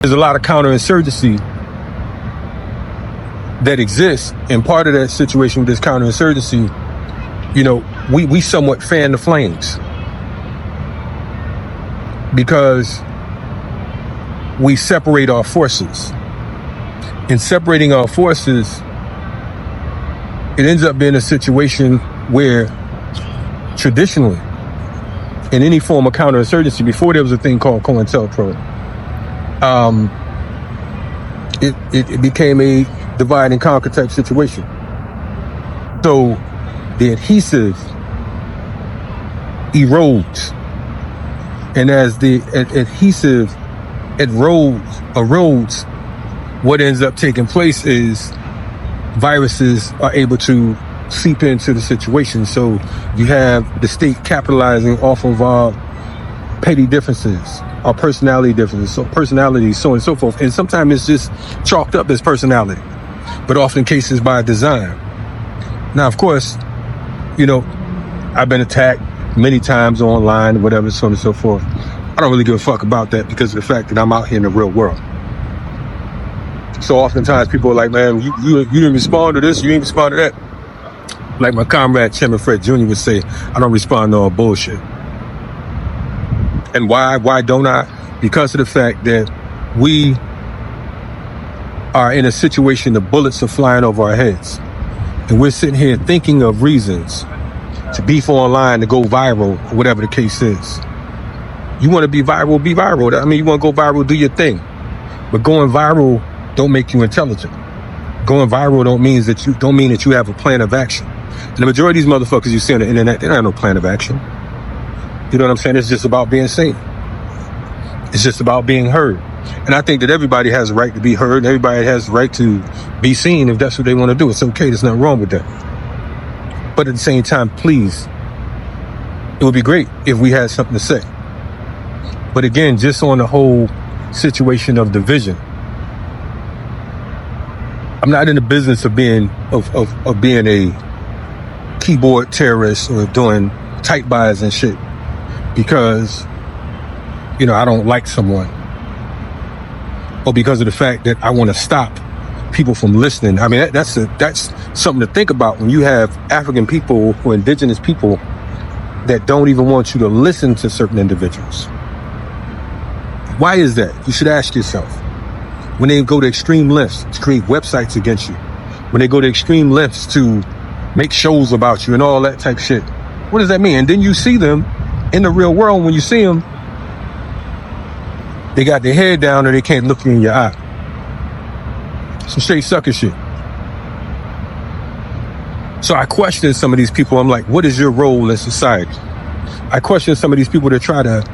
There's a lot of counterinsurgency that exists, and part of that situation with this counterinsurgency, we somewhat fan the flames because we separate our forces. In separating our forces, it ends up being a situation where traditionally, in any form of counterinsurgency, before there was a thing called COINTELPRO, it became a divide and conquer type situation. So the adhesive erodes, and as the adhesive erodes, what ends up taking place is viruses are able to seep into the situation. So you have the state capitalizing off of our petty differences, our personality differences, so personalities, so on and so forth. And sometimes it's just chalked up as personality, but often cases by design. Now, of course, I've been attacked many times online, whatever, so on and so forth. I don't really give a fuck about that because of the fact that I'm out here in the real world. So oftentimes people are like, man, you didn't respond to this, you didn't respond to that. Like my comrade Chairman Fred Jr. would say, I don't respond to all bullshit. And why don't I? Because of the fact that we are in a situation, the bullets are flying over our heads. And we're sitting here thinking of reasons to beef online, to go viral, or whatever the case is. You want to be viral, be viral. I mean, you want to go viral, do your thing. But going viral don't make you intelligent. Going viral don't mean that you have a plan of action. And the majority of these motherfuckers you see on the internet, they don't have no plan of action. You know what I'm saying? It's just about being seen. It's just about being heard. And I think that everybody has a right to be heard. Everybody has the right to be seen if that's what they want to do. It's okay. There's nothing wrong with that. But at the same time, please, it would be great if we had something to say. But again, just on the whole situation of division, I'm not in the business of being a keyboard terrorist or doing tight buys and shit because, I don't like someone, or because of the fact that I want to stop people from listening. I mean, that's something to think about when you have African people or indigenous people that don't even want you to listen to certain individuals. Why is that? You should ask yourself. When they go to extreme lengths to create websites against you, when they go to extreme lengths to make shows about you and all that type of shit, what does that mean? And then you see them in the real world. When you see them, they got their head down or they can't look you in your eye. Some straight sucker shit. So I question some of these people. I'm like, what is your role in society? I question some of these people that try to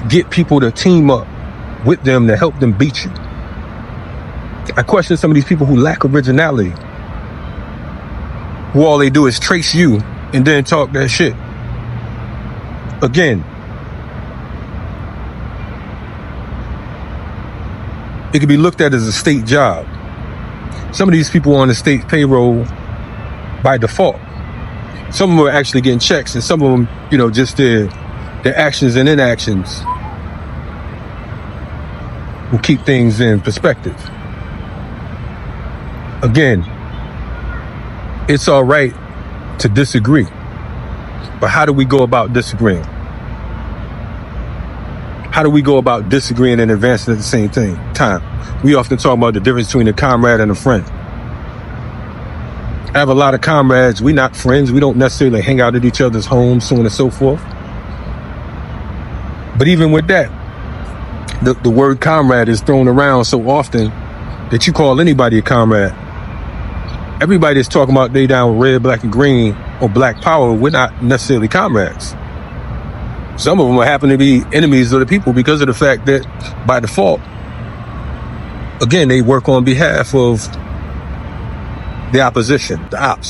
get people to team up with them to help them beat you. I question some of these people who lack originality, who all they do is trace you and then talk that shit. Again, it can be looked at as a state job. Some of these people are on the state payroll by default. Some of them are actually getting checks, and some of them, just their actions and inactions will keep things in perspective. Again, it's all right to disagree, but how do we go about disagreeing? How do we go about disagreeing and advancing at the same time? We often talk about the difference between a comrade and a friend. I have a lot of comrades. We're not friends. We don't necessarily hang out at each other's homes, so on and so forth. But even with that, the word comrade is thrown around so often that you call anybody a comrade. Everybody that's talking about they down with red, black, and green or black power, we're not necessarily comrades. Some of them happen to be enemies of the people because of the fact that by default, again, they work on behalf of the opposition, the ops.